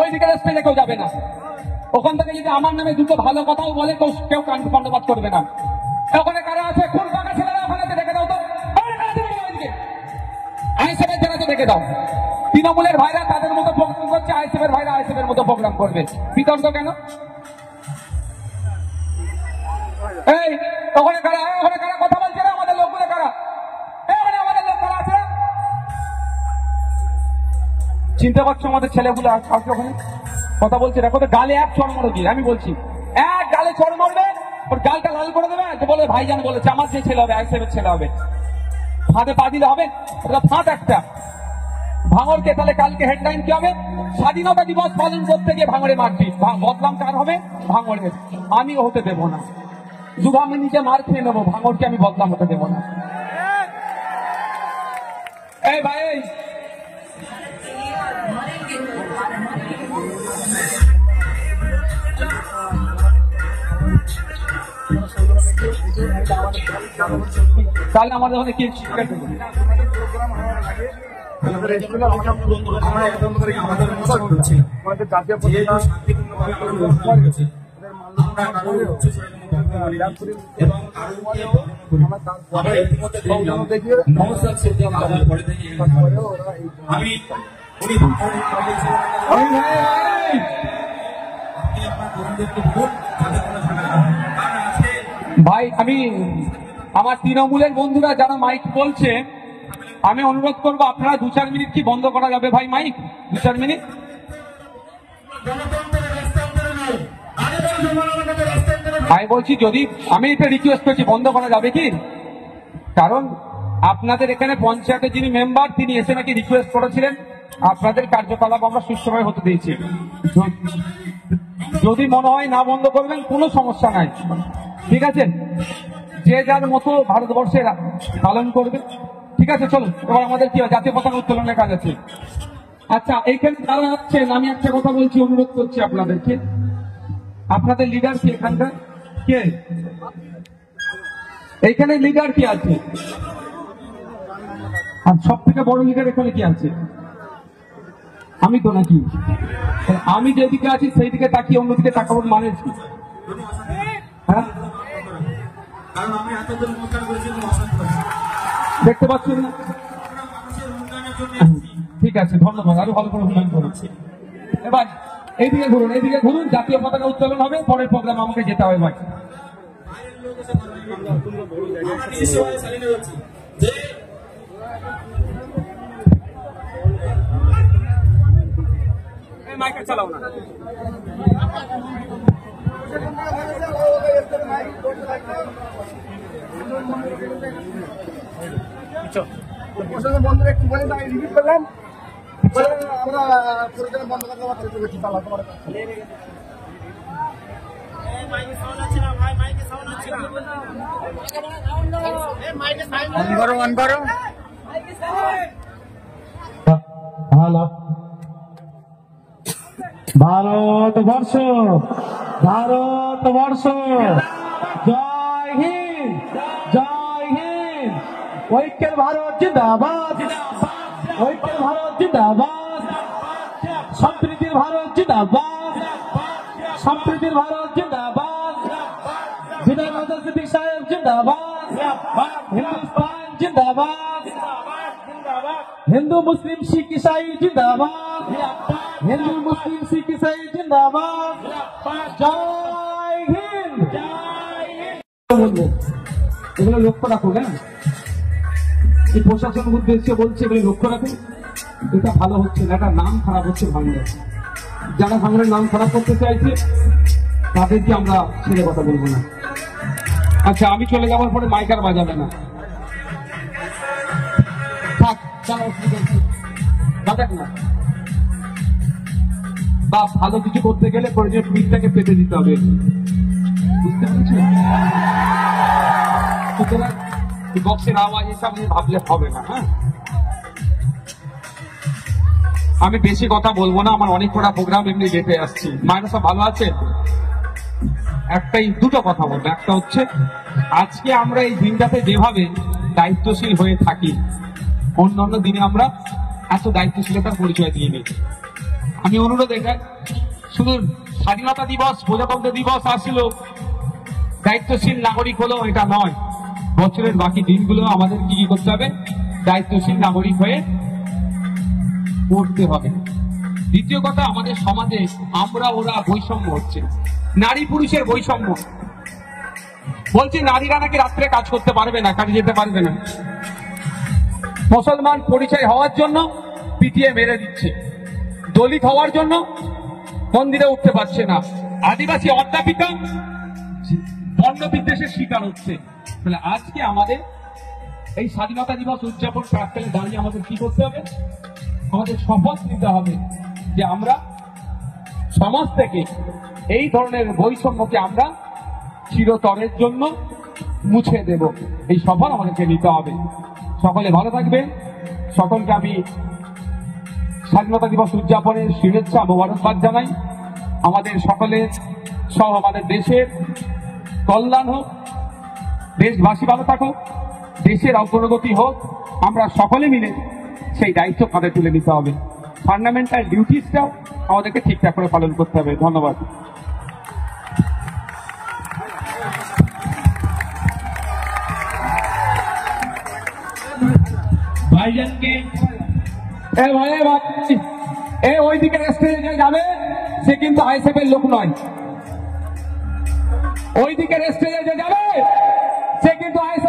ওইদিকে স্টেজে কেউ যাবে না। ওখান থেকে যদি আমার নামে দুটো ভালো কথাও বলে কেউ কর্ণপাত করবে না। ওখানে কারা আছে? কোন ফাঁকা ছেলেরা ওখানে দেখে দাও তো, আইএসএফের যারা তো দেখে দাও। তৃণমূলের ভাইরা তাদের মতো প্রোগ্রাম করছে, আইএসএফের ভাইরা আইএসএফের মতো প্রোগ্রাম করবে। বিতর্ক কেন? এই ওখানে কারা? ওখানে কারা কথা বলছে না? আমাদের লোকগুলো কারা? আমাদের লোক কারা আছে? চিন্তা করছো আমাদের ছেলেগুলো কাউকে ওখানে কথা বলছে, দেখো তো গালে এক চড় মারো দিয়ে। আমি বলছি এক গালে চড় মারবে, ওর গালটা লাল করে দেবে, বলে ভাইজান বলেছে আমার যে ছেলে হবে আইএসএফের ছেলে হবে। ফাঁদে পা দিলে হবে? ওটা ফাঁদ একটা। ভাঙড়কে তাহলে কালকে হেডলাইন কি হবে? স্বাধীনতা দিবস পালন করতে গিয়ে ভাঙড়ে মারপিট। বদনাম কার হবে? ভাঙড়ের। আমিও হতে দেবো না। শুধু আমি নিজে মার খেয়ে নেবো, ভাঙড়কে আমি বদনাম হতে দেবো না। এই ভাই তাহলে আমাদের ওখানে কি ভাই আমি আমার তৃণমূলের বন্ধুরা যারা মাইক বলছে, আমি অনুরোধ করবো আপনারা 2-4 মিনিট কি বন্ধ করা যাবে ভাই মাইক? 2-4 মিনিট। আমি বলছি যদি আমি এটা রিকোয়েস্ট করছি বন্ধ করা যাবে কি? কারণ আপনাদের এখানে পঞ্চায়েতের যিনি মেম্বার তিনি এসে নাকি রিকোয়েস্ট করেছিলেন আপনাদের কার্যকলাপ আমরা সুষ্ঠুভাবে হতে দিয়েছি। যদি মনে হয় না বন্ধ করবেন কোনো সমস্যা নাই, ঠিক আছে? যে যার মতো ভারতবর্ষে পালন করবে, ঠিক আছে? চলো এবার আমাদের কি জাতীয় পতাকা উত্তোলনের কাজ আছে। আচ্ছা এইখানে যারা আছেন আমি একটা কথা বলছি, অনুরোধ করছি আপনাদেরকে, আপনাদের লিডার কি এখানকার কে? এইখানে লিডার কি আছে? আর সব থেকে বড় লিডার এখানে কি আছে? আমি তো নাকি? আমি যেদিকে আছি সেই দিকে তাকিয়ে অন্যদিকে তাকাবো মানে কি? হ্যাঁ দেখতে পাচ্ছেন না? ঠিক আছে ধন্যবাদ, আরো ভালো করে উন্নয়ন করেছি। এবার এইদিকে ঘুরুন, এইদিকে ঘুরুন, জাতীয় পতাকা উত্তোলন হবে, পরের প্রোগ্রাম আমাকে যেতে হবে ভাই। মাইকে চালাও না। বন্ধুরা একটু বলে আমি রিপিট করলাম, আমরা বন্ধ করতে চালাতে পারি। ভারতবর্ষ, ভারতবর্ষ, জয় হিন্দ, জয় হিন্দ। ঐক্যের ভারত জিন্দাবাদ, ঐক্যের ভারত জিন্দাবাদ, সম্প্রীতির ভারত জিন্দাবাদ, সম্প্রীতির ভারত জিন্দাবাদ, বিনয় নজর সিদ্দিক সাহেব জিন্দাবাদ, হিন্দুস্তান জিন্দাবাদ, হিন্দু মুসলিম শিখ ইসাই জিন্দাবাদ, হিন্দু মুসলিম শিখ ইসাই জিন্দাবাদ, জয় হিন্দ, জয় হিন্দ। এগুলো লক্ষ্য রাখো, হ্যাঁ এই প্রশাসন উদ্দেশ্যে বলছে এগুলো লক্ষ্য রাখো। এটা ভালো হচ্ছে না, এটা নাম খারাপ হচ্ছে ভাঙড়ে। যারা ভাঙড়ের নাম খারাপ করতে চাইছে তাদেরকে আমরা ছেড়ে কথা বলবো না। আচ্ছা আমি চলে যাওয়ার পরে মাইক আর বাজাবে না, থাক বাজাক না। বা ভালো কিছু করতে গেলে প্রয়োজন পিঠটাকে পেতে দিতে হবে, বুঝতে পেরেছেন? সুতরাং বক্সের আওয়াজ এসব নিয়ে ভাবলে হবে না। হ্যাঁ আমি বেশি কথা বলবো না, আমার অনেক কটা প্রোগ্রাম এমনি যেতে আসছি। মায়েরা সব ভালো আছে? দুটো কথা বলবো। একটা হচ্ছে আজকে আমরা এই দিনটাতে যেভাবে দায়িত্বশীল হয়ে থাকি, অন্যান্য দিনে আমরা এত দায়িত্বশীলতার পরিচয় দিয়ে নিই। আমি অনুরোধ এটা শুধু স্বাধীনতা দিবস প্রজাতন্ত্র দিবস আসছিল দায়িত্বশীল নাগরিক হলো এটা নয়, বছরের বাকি দিনগুলো আমাদের কি করতে হবে, দায়িত্বশীল নাগরিক হয়ে পড়তে হবে। দ্বিতীয় কথা, আমাদের সমাজে আমরা ওরা বৈষম্য হচ্ছে, নারী পুরুষের বৈষম্য। বলছে নারীরা নাকি রাত্রে কাজ করতে পারবে না, কাজে যেতে পারবে না। মুসলমান পরিচয় হওয়ার জন্য পিটিয়ে মেরে দিচ্ছে, দলিত হওয়ার জন্য মন্দিরে উঠতে পারছে না, আদিবাসী অধ্যাপিকা বর্ণ বিদ্বেষের শিকার হচ্ছে। তাহলে আজকে আমাদের এই স্বাধীনতা দিবস উদযাপন প্রাক্কালে দাঁড়িয়ে আমাদের কি করতে হবে, আমাদের শপথ নিতে হবে যে আমরা সমাজ থেকে এই ধরনের বৈষম্যকে আমরা চিরতরের জন্য মুছে দেব। এই শপথ আমাদেরকে নিতে হবে। সকলে ভালো থাকবেন। সকলকে আমি স্বাধীনতা দিবস উদযাপনের শুভেচ্ছা মোবারকবাদ জানাই। আমাদের সকলের সব আমাদের দেশের কল্যাণ হোক, দেশবাসী ভালো থাকুক, দেশের অগ্রগতি হোক। আমরা সকলে মিলে সেই দায়িত্ব কাঁধে তুলে নিতে হবে। ফান্ডামেন্টাল ডিউটিসটাও আমাদেরকে ঠিকঠাক করে পালন করতে হবে। ধন্যবাদ। ভাইজানকে ওই দিকে স্টেজে যাবে, সে কিন্তু আইএসএফ এর লোক নয়। ওই দিকে স্টেজে যাবে, সে কিন্তু আইএসএফ